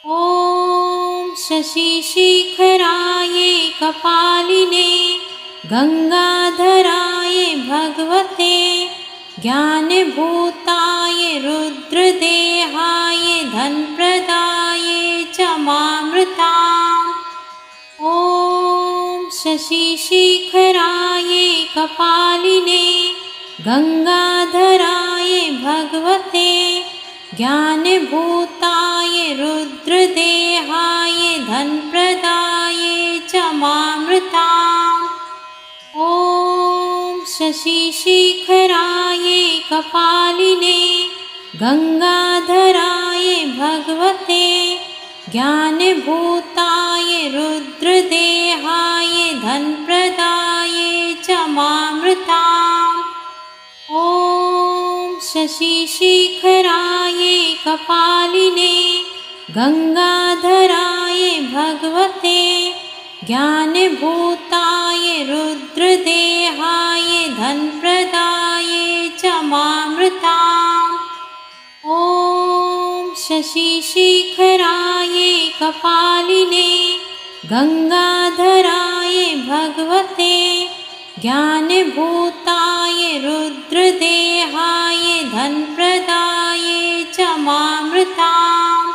ॐ शशिशेखराय कपालिने गंगाधराय भगवते ज्ञानभूताय रुद्रदेहाय धनप्रदाय च मामृताम्। ॐ शशिशेखराय कपालिने गंगाधराय भगवते ज्ञानभूताय रुद्रदेहाय धनप्रदाय च मामृताम्। ॐ शशिशेखराय कपालिने गंगाधराय भगवते ज्ञानभूताय रुद्रदेहाय धनप्रदाय च मामृताम्। ॐ शशिशेखराय कपालिने गंगाधराय भगवते ज्ञानभूताय रुद्रदेहाय धनप्रदाय च मामृताम्। ॐ शशिशेखराय कपालिने गंगाधराय भगवते ज्ञानभूताय रुद्रदेहाय धनप्रदाय च मामृताम्।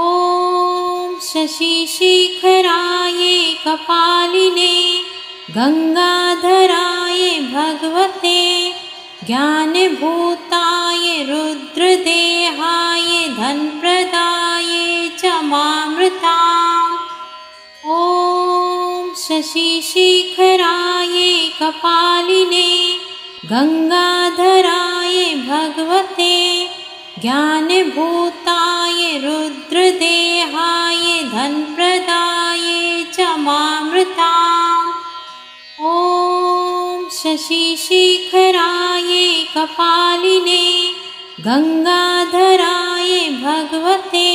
ॐ शशिशेखराय कपालिने गंगाधराय भगवते ज्ञानभूताय रुद्रदेहाय धनप्रदाय च मामृताम्। ॐ शशिशेखराय कपालिने गंगाधराय भगवते ज्ञानभूताय रुद्रदेहाय धनप्रदाय च मामृताम्। ॐ शशिशेखराय कपालिने गंगाधराय भगवते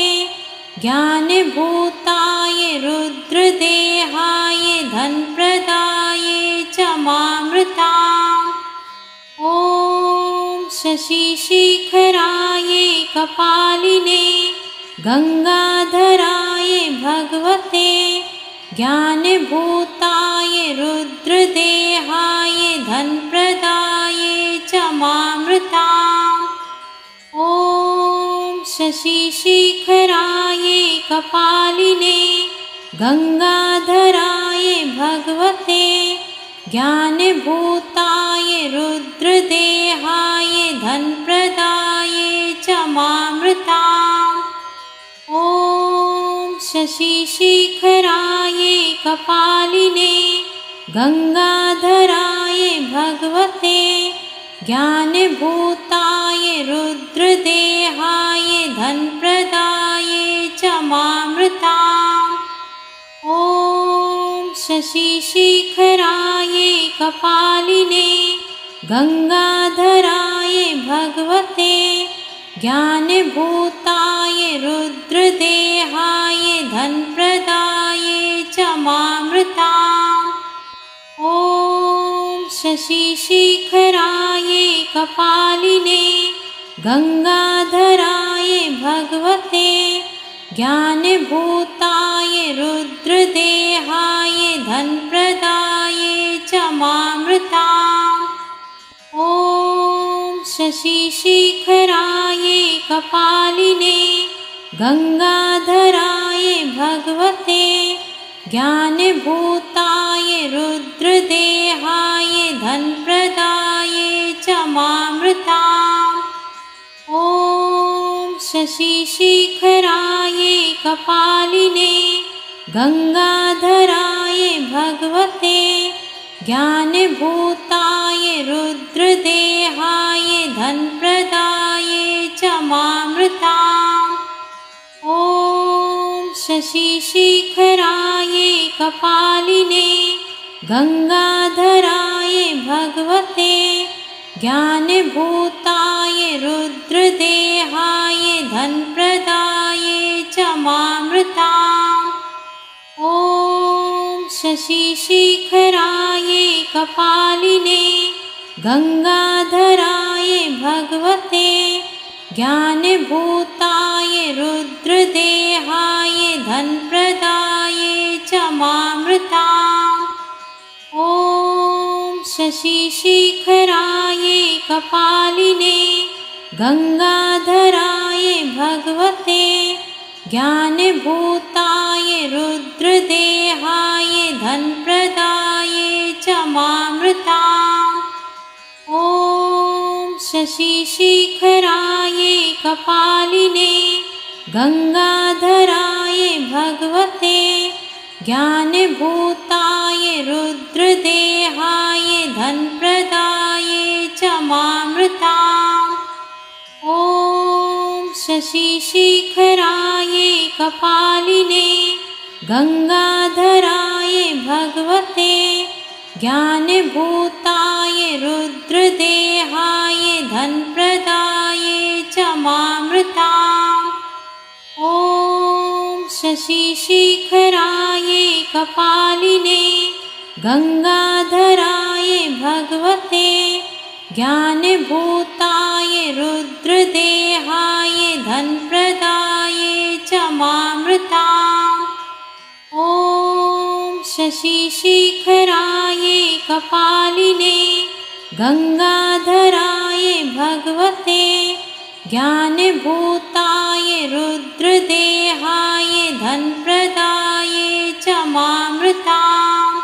ज्ञानभूताय रुद्रदेहाय धनप्रदाय च मामृताम्। ॐ शशिशेखराय कपालिने गंगाधराय भगवते ज्ञानभूताय रुद्रदेहाय धनप्रदाय च मामृताम्। ॐ शशिशेखराय कपालिने गंगाधराय भगवते ज्ञानभूताय रुद्रदेहाय धनप्रदाय च मामृताम्। ॐ शशिशेखराय कपालिने गंगाधराय भगवते ज्ञानभूताय रुद्रदेहाय धनप्रदाय च मामृताम्। ॐ शशिशेखराय कपालिने गंगाधराय भगवते ज्ञानभूताय रुद्रदेहाय धनप्रदाय च मामृताम्। ॐ शशिशेखराय कपालिने गंगाधराय भगवते ज्ञानभूताय रुद्रदेहाय धनप्रदाय च मामृताम्। ॐ शशिशेखराय कपालिने गंगाधराय भगवते ज्ञानभूताय रुद्रदेहाय धनप्रदाय च मामृताम्। ॐ शशिशेखराय कपालिने गंगाधराय भगवते ज्ञानभूताय रुद्रदेहाय धनप्रदाय च मामृताम्। ॐ शशिशेखराय कपालिने गंगाधराय भगवते ज्ञानभूताय रुद्रदेहाय धनप्रदाय च मामृताम्। ॐ शशिशेखराय कपालिने गंगाधराय भगवते ज्ञानभूताय रुद्रदेहाय शशिशेखराय कपालिने गंगाधराय भगवते ज्ञानभूताय रुद्रदेहाय धनप्रदाय च मामृताम्। ॐ शशिशेखराय कपालिने गंगाधराय भगवते ज्ञानभूताय रुद्रदेहाय धनप्रदाय च मामृताम्। ॐ शशिशेखराय कपालिने गंगाधराय भगवते ज्ञानभूताय रुद्रदेहाय धनप्रदाय च मामृताम्। ॐ शशिशेखराय कपालिने गंगाधराय भगवते ज्ञानभूताय रुद्रदेहाय धनप्रदाय च मामृताम्। ॐ शशिशेखराय कपालिने गंगाधराय भगवते ज्ञानभूताय रुद्रदेहाय धनप्रदाय च मामृताम्।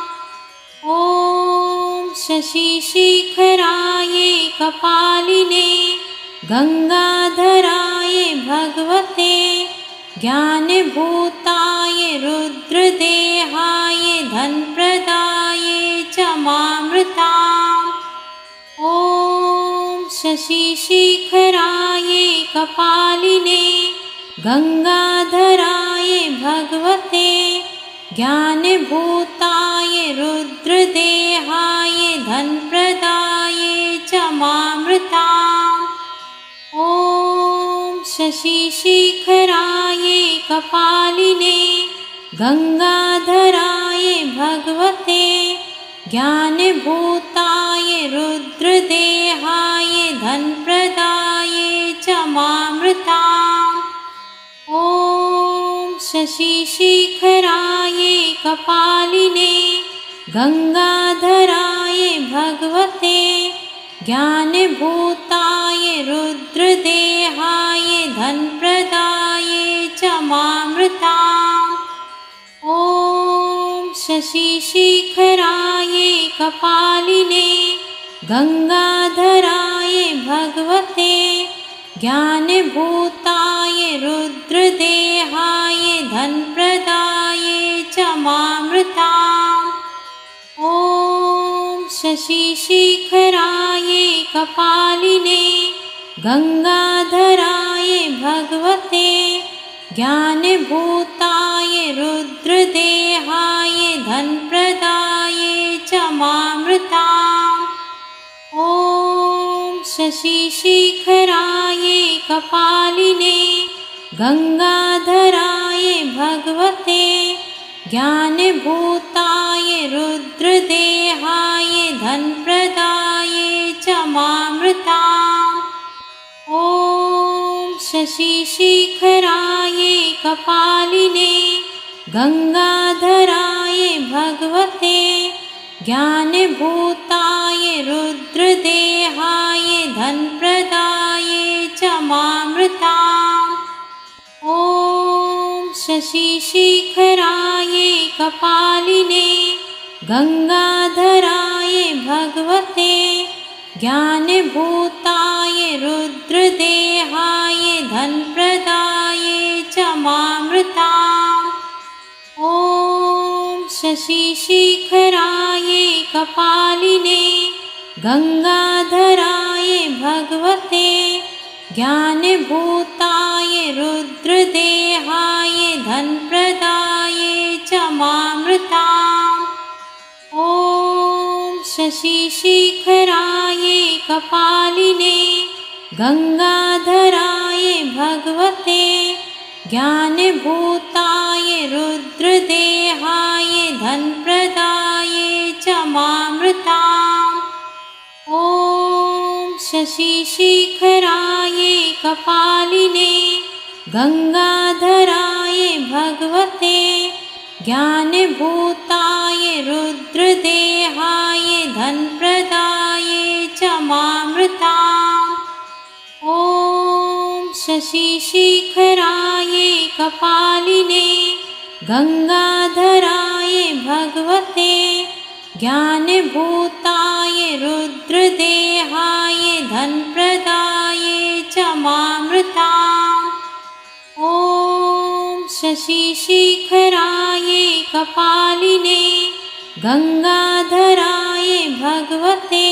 ॐ शशिशेखराय कपालिने गंगाधराय भगवते ज्ञानभूताय रुद्रदेहाय धनप्रदाय च मामृताम्। ॐ शशिशेखराय कपालिने गंगाधराय भगवते ज्ञानभूताय रुद्रदेहाय धनप्रदाय च मामृताम्। ॐ शशिशेखराय कपालिने गंगाधराय भगवते ज्ञानभूताय रुद्रदेहाय धनप्रदाय च मामृताम्। ॐ शशिशेखराय कपालिने गंगाधराय भगवते ज्ञानभूताय रुद्रदेहाय धनप्रदाय च मामृताम्। ॐ शशिशेखराय कपालिने गंगाधराय भगवते ज्ञानभूताय रुद्रदेहाय धनप्रदाय च मामृताम्। ॐ शशिशेखराय कपालिने गंगाधराय भगवते ज्ञानभूताय रुद्रदेहाय धनप्रदाय च मामृताम्। ॐ शशिशेखराय कपालिने गंगाधराय भगवते ज्ञानभूताय रुद्रदेहाय धनप्रदाय च मामृताम्। ॐ शशिशेखराय कपालिने गंगाधराय भगवते ज्ञानभूताय रुद्रदेहाय धनप्रदाय च मामृताम्। ॐ शशिशेखराय कपालिने गंगाधराय भगवते ज्ञानभूताय रुद्रदेहाय धनप्रदाय च मामृताम्। ॐ शशिशेखराय कपालिने गंगाधराय भगवते ज्ञानभूताय रुद्रदेहाय धनप्रदाय च मामृताम्। ॐ शशिशेखराय कपालिने गंगाधराय भगवते ज्ञानभूताय रुद्रदेहाय धनप्रदाय च मामृताम्। ॐ शशिशेखराय कपालिने गंगाधराय भगवते ज्ञानभूताय रुद्रदेहाय धनप्रदाये च मामृताम्। ॐ शशिशिखराये कपालिने गंगाधराय भगवते ज्ञानभूताय रुद्रदेहाय धनप्रदाये च मामृताम्। ॐ शशिशिखराये कपालिने गंगाधराय भगवते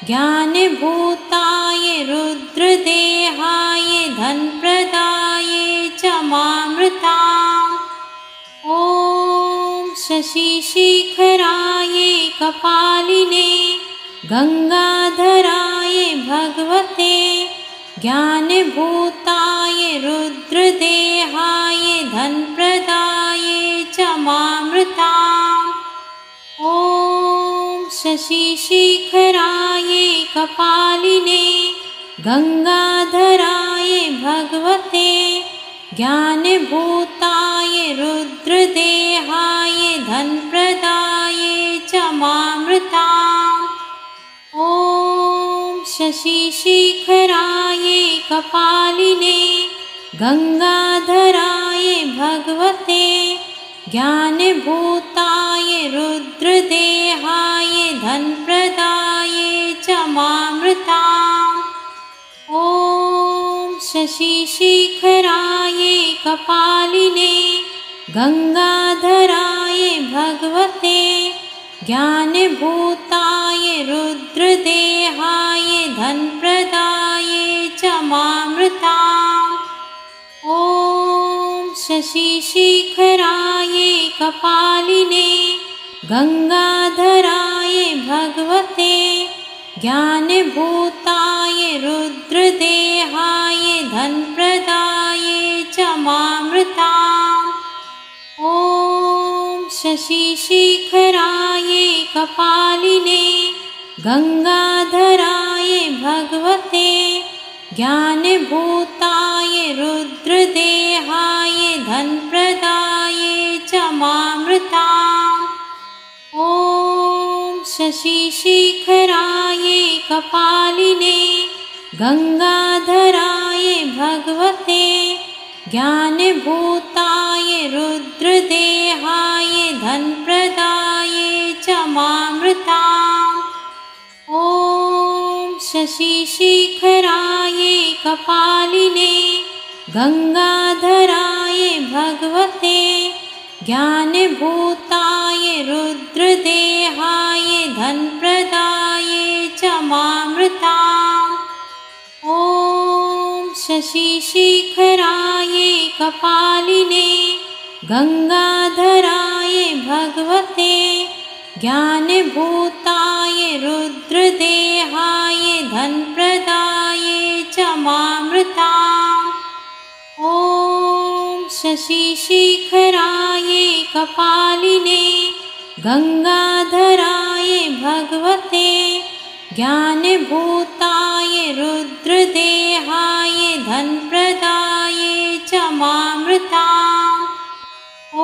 ज्ञानभूताय रुद्रदेहाय धनप्रदाये च मामृताम्। ॐ शशिशिखराये कपालिने गंगाधराय भगवते ज्ञानभूताय रुद्रदेहाय धनप्रदाये च मामृताम्। ॐ शशिशिखराये कपालिने गंगाधराय भगवते ज्ञानभूताय रुद्रदेहाय धनप्रदाये च मामृताम्। ॐ शशिशिखराये कपालिने गंगाधराय भगवते ज्ञानभूताय रुद्रदेहाय धनप्रदाये च मामृताम्। ॐ शशिशिखराये कपालिने गंगाधराय भगवते ज्ञानभूताय रुद्रदेहाय धनप्रदाये च मामृताम्। ॐ शशिशिखराये कपालिने गंगाधराय भगवते ज्ञानभूताय रुद्रदेहाय धनप्रदाये च मामृताम्। ॐ शशिशिखराये कपालिने गंगाधराय भगवते ज्ञानभूताय रुद्रदेहाय धनप्रदाये च मामृताम्। ॐ शशिशिखराये कपालिने गंगाधराय भगवते ज्ञानभूताय रुद्रदेहाय धनप्रदाये च मामृताम्। ॐ शशिशिखराये कपालिने गंगाधराय भगवते ज्ञानभूताय रुद्रदेहाय धनप्रदाये च मामृताम्। ॐ शशिशिखराये कपालिने गंगाधराय भगवते ज्ञानभूताय रुद्रदेहाय धनप्रदाये च मामृताम्। ॐ शशिशिखराये कपालिने गंगाधराय भगवते ज्ञानभूताय रुद्रदेहाय धनप्रदाये च मामृताम्। ॐ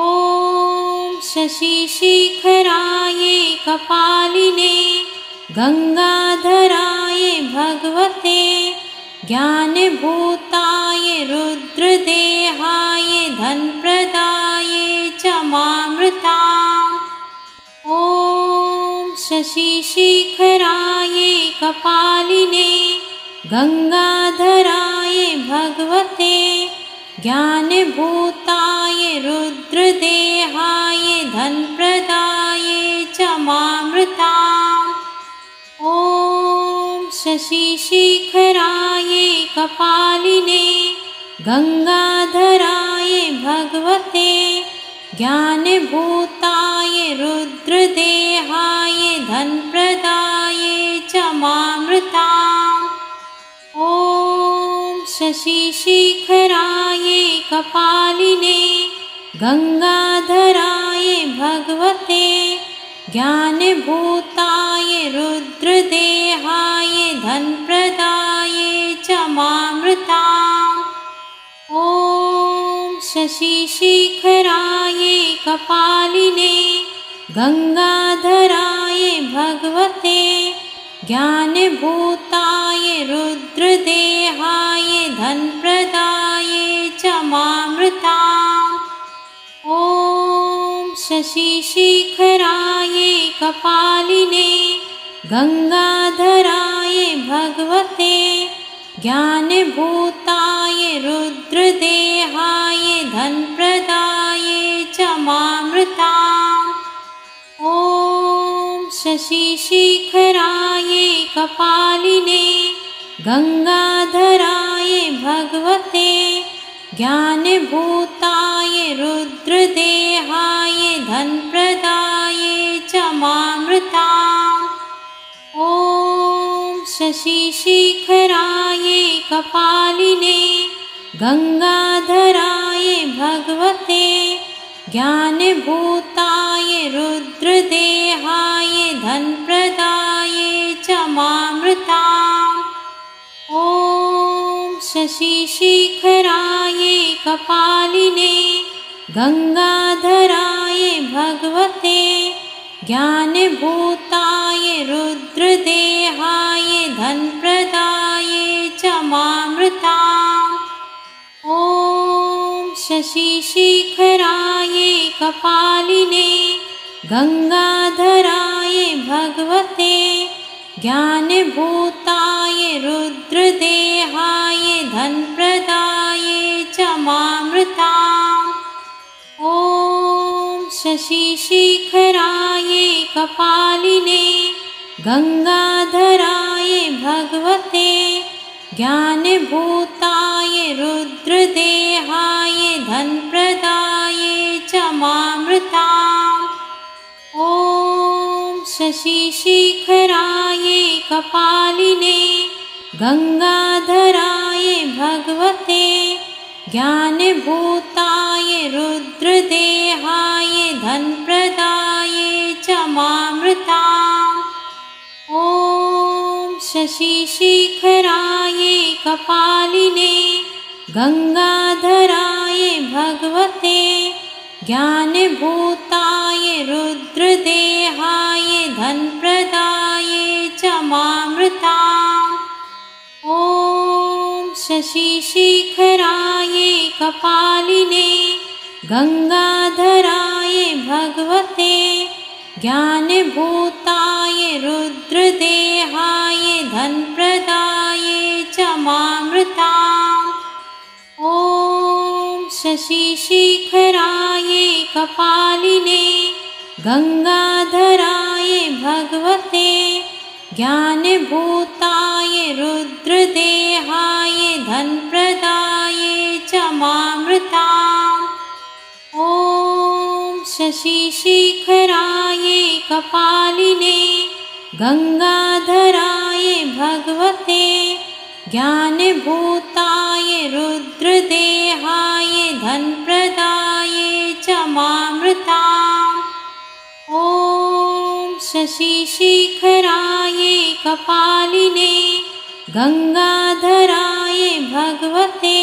शशिशिखराये कपालिने गंगाधराय भगवते ज्ञानभूताय रुद्रदेहाय धनप्रदाये च मामृताम्। ॐ शशिशिखराये कपालिने गंगाधराय भगवते ज्ञानभूताय रुद्रदेहाय धनप्रदाये च मामृताम्। ॐ शशिशिखराये कपालिने गंगाधराय भगवते ज्ञानभूताय रुद्रदेहाय धनप्रदाये च मामृताम्। ॐ शशिशिखराये कपालिने गंगाधराय भगवते ज्ञानभूताय रुद्रदेहाय धनप्रदाये च मामृताम्। ॐ शशिशिखराये कपालिने गंगाधराय भगवते ज्ञानभूताय रुद्रदेहाय धनप्रदाय च मामृताम्। ॐ शशिशेखराय कपालिने गंगाधराय भगवते ज्ञानभूताय रुद्रदेहाय धनप्रदाय च मामृताम्। ॐ शशिशेखराय कपालिने गंगाधराय भगवते ज्ञानभूताय रुद्रदेहाय धनप्रदाय च मामृताम्। ॐ शशिशेखराय कपालिने गंगाधराय भगवते ज्ञानभूताय रुद्रदेहाय धनप्रदाय च मामृताम्। ॐ शशिशेखराय कपालिने गंगाधराय भगवते ज्ञानभूताय रुद्रदेहाय धनप्रदाय च मामृताम्। ॐ शशिशेखराय कपालिने गंगाधराय भगवते ज्ञानभूताय रुद्रदेहाय धनप्रदाय च मामृताम्। ॐ शशिशेखराय कपालिने गंगाधराय भगवते ज्ञानभूताय रुद्रदेहाय धनप्रदाय च मामृताम्। ॐ शशिशेखराय कपालिने गंगाधराय भगवते ज्ञानभूताय रुद्रदेहाय धनप्रदाय च मामृताम्। ॐ शशिशेखराय कपालिने गंगाधराय भगवते ज्ञानभूताय रुद्रदेहाय धनप्रदाय च मामृताम्। ॐ शशिशेखराय कपालिने गंगाधराय भगवते ज्ञानभूताय रुद्रदेहाय धनप्रदाय च मामृताम्। ॐ शशिशेखराय कपालिने गंगाधराय भगवते ज्ञानभूताय रुद्रदेहाय धनप्रदाय च मामृताम्। ॐ शशिशेखराय कपालिने गंगाधराय भगवते ज्ञानभूताय रुद्रदेहाय धनप्रदाय च मामृताम्। ॐ शशिशेखराय कपालिने गंगाधराय भगवते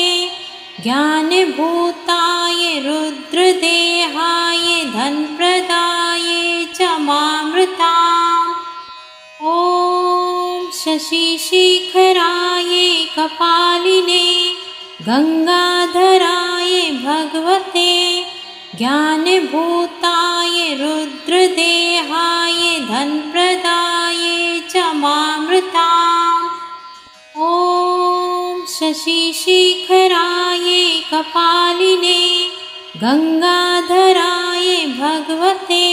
ज्ञानभूताय रुद्रदेहाय धनप्रदाय च मामृताम्। ॐ शशिशेखराय कपालिने गंगाधराय भगवते ज्ञानभूताय रुद्रदेहाय धनप्रदाय च मामृताम्। ॐ शशिशेखराय कपालिने गंगाधराय भगवते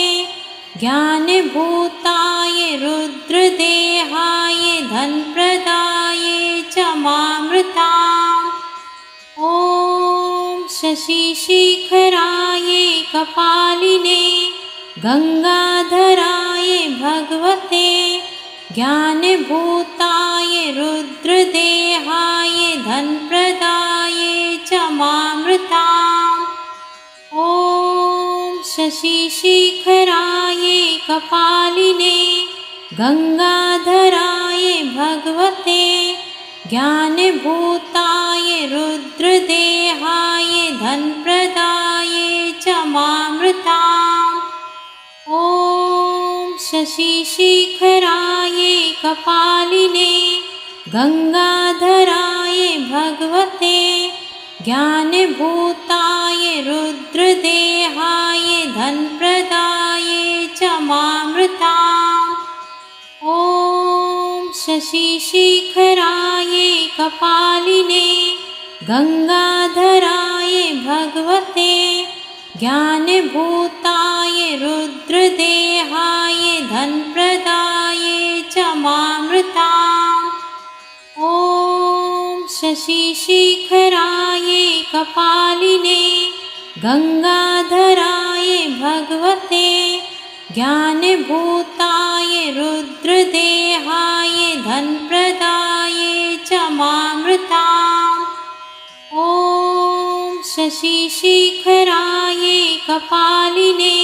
ज्ञानभूताय रुद्रदेहाय धनप्रदाय च मामृताम्। ॐ शशिशेखराय कपालिने गंगाधराय भगवते ज्ञानभूताय रुद्रदेहाय धनप्रदाय च मामृताम्। ॐ शशिशेखराय कपालिने गंगाधराय भगवते ज्ञानभूताय रुद्रदेहाय धनप्रदाय च मामृताम्। ॐ शशिशेखराय कपालिने गंगाधराय भगवते ज्ञानभूताय रुद्रदेहाय धनप्रदाय च मामृताम्। ॐ शशिशेखराय कपालिने गंगाधराय भगवते ज्ञानभूताय रुद्रदेहाय धनप्रदाय च मामृताम्। ॐ शशिशेखराय कपालिने गंगाधराय भगवते ज्ञानभूताय रुद्रदेहाय धनप्रदाय च मामृताम्। ॐ शशिशेखराय कपालिने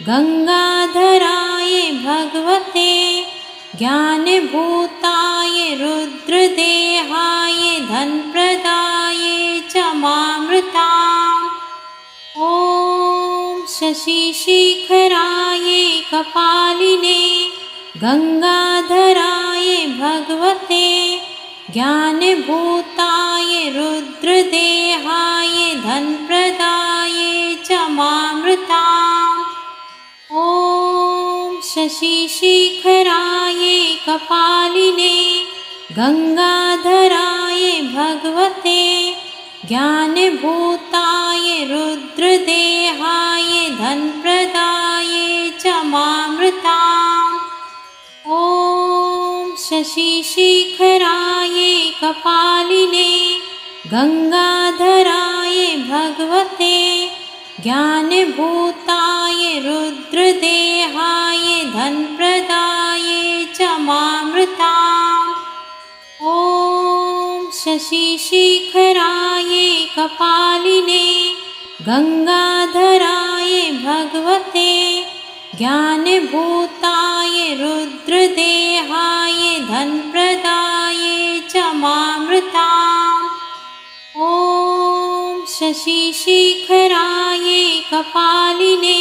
गंगाधराय भगवते ज्ञानभूताय रुद्रदेहाय धनप्रदाय च मामृताम्। ॐ शशिशेखराय कपालिने गंगाधराय भगवते ज्ञानभूताय रुद्रदेहाय धनप्रदाय च मामृताम्। ॐ शशिशेखराय कपालिने गंगाधराय भगवते ज्ञानभूताय रुद्रदेहाय धनप्रदाय च मामृताम्। ॐ शशिशेखराय कपालिने गंगाधराय भगवते ज्ञानभूताय रुद्रदेहाय धनप्रदाय च मामृताम्। ॐ शशिशेखराय कपालिने गंगाधराय भगवते ज्ञानभूताय रुद्रदेहाय धनप्रदाय च मामृताम्। ॐ शशिशेखराय कपालिने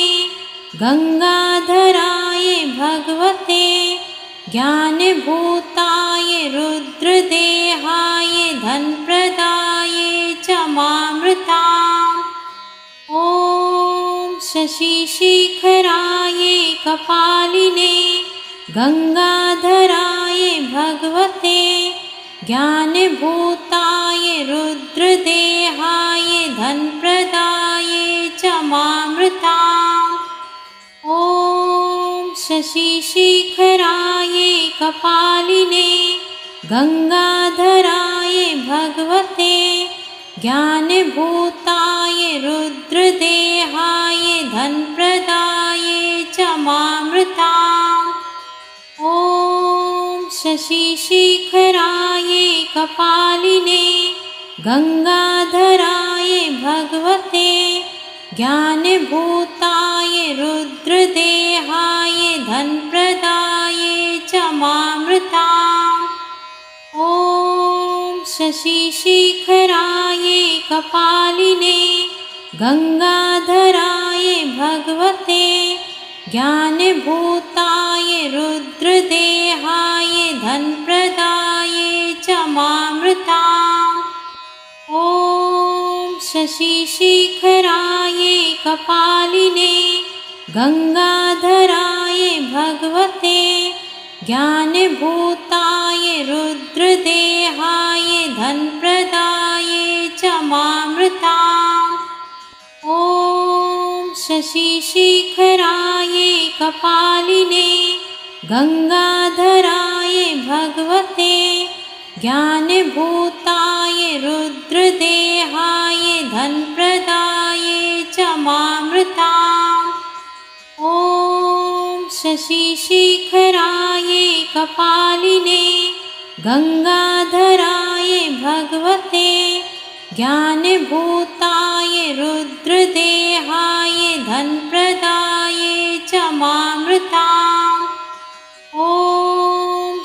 गंगाधराय भगवते ज्ञानभूताय रुद्रदेहाय धनप्रदाय च मामृताम्। ॐ शशिशेखराय कपालिने गंगाधराय भगवते ज्ञानभूताय रुद्रदेहाय धनप्रदाय च मामृताम्। ॐ शशिशेखराय कपालिने गंगाधराय भगवते ज्ञानभूताय रुद्रदेहाय धनप्रदाय च मामृताम्। ॐ शशिशेखराय कपालिने गंगाधराय भगवते ज्ञानभूताय रुद्रदेहाय धनप्रदाय च मामृताम्। ॐ शशिशेखराय कपालिने गंगाधराय भगवते ज्ञानभूताय रुद्रदेहाय धनप्रदाय च मामृताम्। ॐ शशिशेखराय कपालिने गंगाधराय भगवते ज्ञानभूताय रुद्रदेहाय धनप्रदाय च मामृताम्। ॐ शशिशेखराय कपालिने गंगाधराय भगवते ज्ञानभूताय रुद्रदेहाय धनप्रदाय च मामृताम्। ॐ शशिशेखराय कपालिने गंगाधराय भगवते ज्ञानभूताय रुद्रदेहाय धनप्रदाय च मामृताम्। ॐ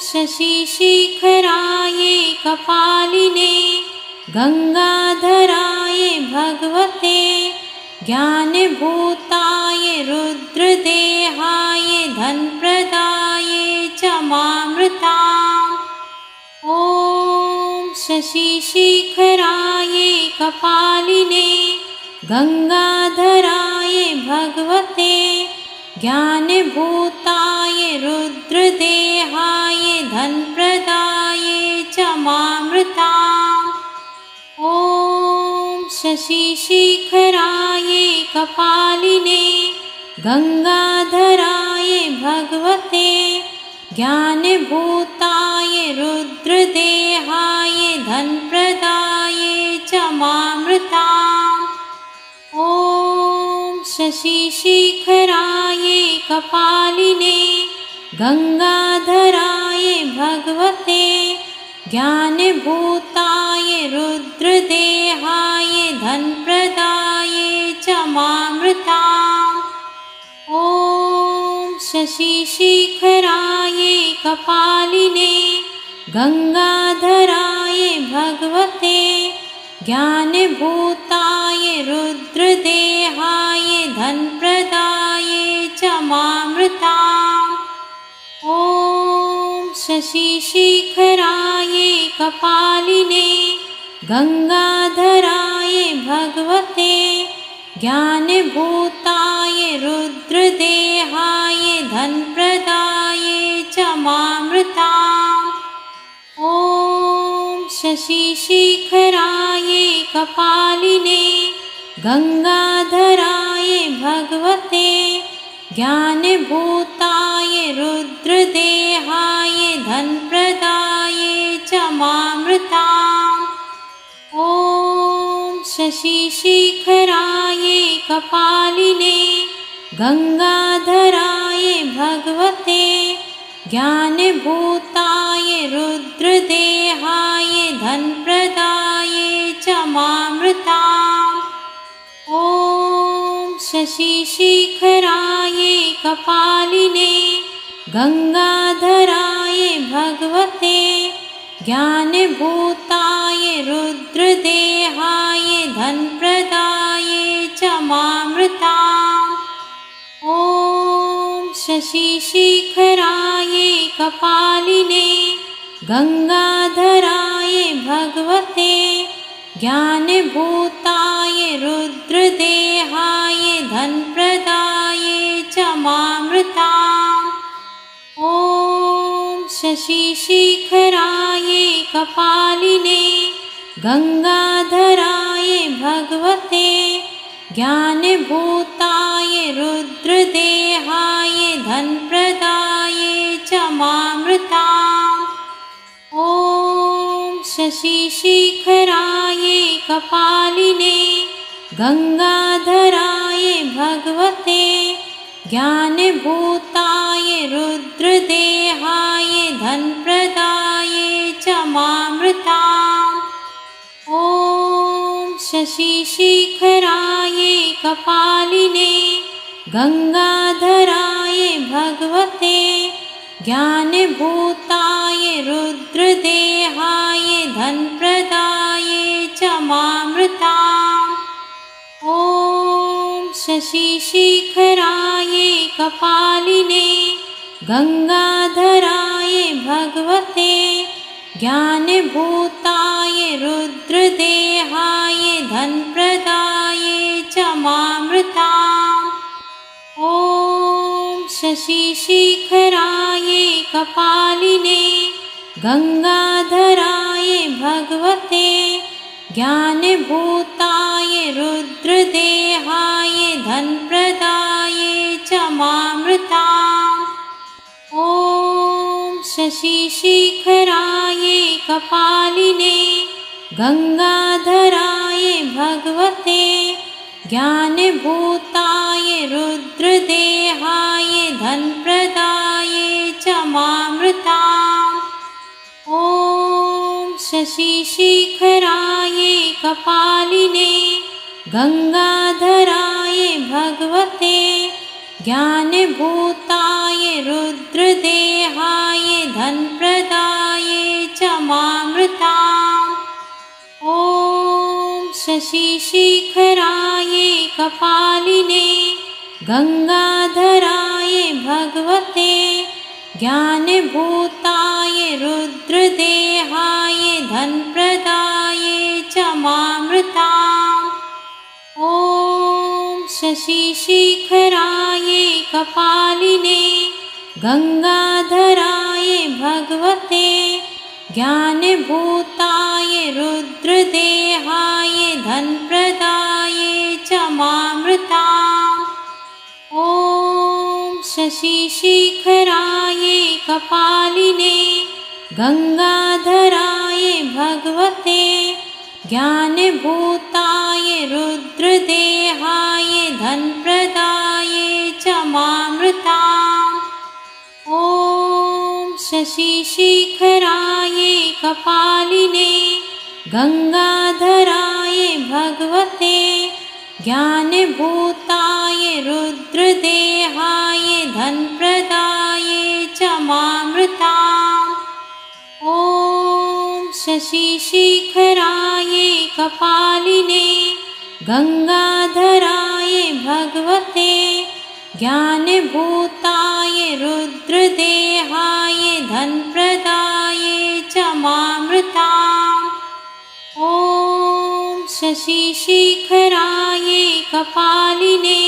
शशिशेखराय कपालिने गंगाधराय भगवते ज्ञानभूताय रुद्रदेहाय धनप्रदाय शशिशिखरायै कपालिने गंगाधराय भगवते ज्ञानभूताय रुद्रदेहाय धनप्रदाय च मामृताम्। ॐ शशिशिखराय कपालिने गंगाधराय भगवते ज्ञानभूताय रुद्रदेहाय धनप्रदाय च मामृताम्। ॐ शशिशिखराय कपालिने गंगाधराय भगवते ज्ञानभूताय रुद्रदेहाय धनप्रदाय च मामृताम्। ॐ शशिशिखराय कपालिने गंगाधराय भगवते ज्ञानभूताय रुद्रदेहाय धनप्रदाय च मामृताम्। ॐ शशिशिखराय कपालिने गंगाधराय भगवते ज्ञानभूताय रुद्रदेहाय धनप्रदाय च मामृताम्। ॐ शशिशिखराय कपालिने गंगाधराय भगवते ज्ञानभूताय रुद्रदेहाय धनप्रदाय च मामृताम्। ॐ शशिशिखराय कपालिने गंगाधराय भगवते ज्ञानभूताय रुद्रदेहाय धनप्रदाय च मामृताम्। ॐ शशिशिखराय कपालिने गंगाधराय भगवते ज्ञानभूताय रुद्रदेहाय धनप्रदाय च मामृताम्। ॐ शशिशिखराय कपालिने गंगाधराय भगवते ज्ञानभूताय रुद्रदेहाय धनप्रदाय च मामृताम्। ॐ शशिशिखराय कपालिने गंगाधराय भगवते ज्ञानभूताय रुद्रदेहाय धनप्रदाय च मामृताम्। ॐ शशिशिखराय कपालिने गंगाधराय भगवते ज्ञानभूताय रुद्रदेहाय धनप्रदाय च मामृताम्। ॐ शशिशिखराय कपालिने गंगाधराय भगवते ज्ञानभूताय रुद्रदेहाय धनप्रदाय च मामृताम्। ॐ शशिशिखराय कपालिने गंगाधराय भगवते ज्ञानभूताय रुद्रदेहाय धनप्रदाय च मामृताम्। ॐ शशिशिखराय कपालिने गंगाधराय भगवते ज्ञानभूताय रुद्रदेहाय धनप्रदाय च मामृताम्। ॐ शशिशिखराय कपालिने गंगाधराय भगवते ज्ञानभूताय रुद्रदेहाय धनप्रदाय च मामृताम्। ॐ शशिशिखराय कपालिने गंगाधराय भगवते ज्ञानभूताय रुद्रदेहाय धनप्रदाय च मामृताम्। ॐ शशिशिखराय कपालिने गंगाधराय भगवते ज्ञानभूताय रुद्रदेहाय धनप्रदाय च मामृताम् ॐ शशिशेखराय कपालिने गंगाधराय भगवते ज्ञानभूताय रुद्रदेहाय धनप्रदाय च मामृताम् ॐ शशिशेखराय कपालिने गंगाधराय भगवते ज्ञानभूताय रुद्रदेहाय धनप्रदाय च मामृताम् ॐ शशिशेखराय कपालिने गंगाधराय भगवते ज्ञानभूताय रुद्रदेहाय धनप्रदाय च मामृताम् ॐ शशिशेखराय कपालिने गंगाधराय भगवते ज्ञानभूताय रुद्रदेहाय धनप्रदाय च मामृताम् ॐ शशिशेखराय कपालिने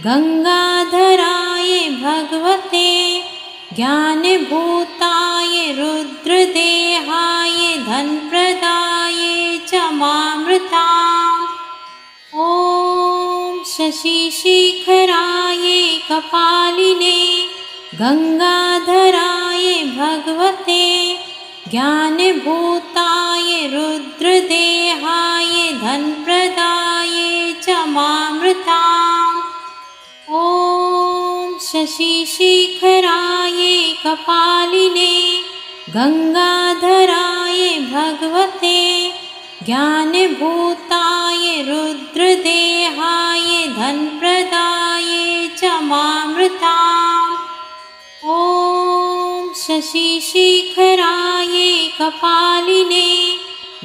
गंगाधराय भगवते ज्ञानभूताय रुद्रदेहाय धनप्रदाय च मामृताम् ॐ शशिशेखराय कपालिने गंगाधराय भगवते ज्ञानभूताय रुद्रदेहाय धनप्रदाय च मामृताम् ॐ शशिशेखराय कपालिने गंगाधराय भगवते ज्ञानभूताय रुद्रदेहाय धनप्रदाय च मामृताम् ॐ शशिशेखराय कपालिने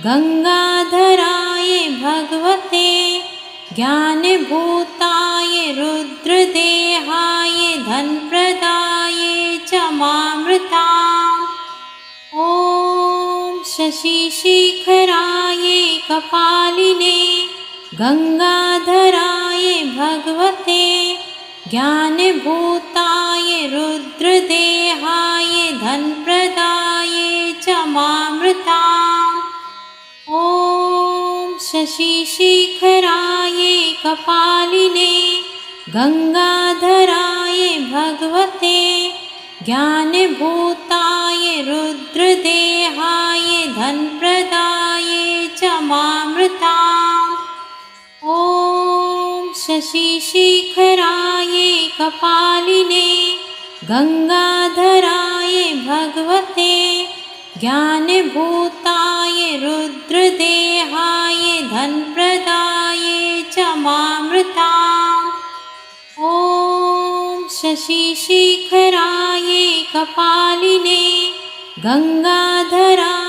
गंगाधराय भगवते ज्ञानभूताय रुद्रदेहाय धनप्रदाय च मामृताम् ॐ शशिशेखराय कपालिने गंगाधराय भगवते ज्ञानभूताय रुद्रदेहाय धनप्रदाय च मामृताम् ॐ शशिशेखराय कपालिने गंगाधराय भगवते ज्ञानभूताय रुद्रदेहाय धनप्रदाय च मामृताम् ॐ शशिशेखराय कपालिने गंगाधराय भगवते ज्ञानभूताय रुद्रदेहाय धनप्रदाय च मामृताम् ॐ शशिशेखराय कपालिने गंगाधराय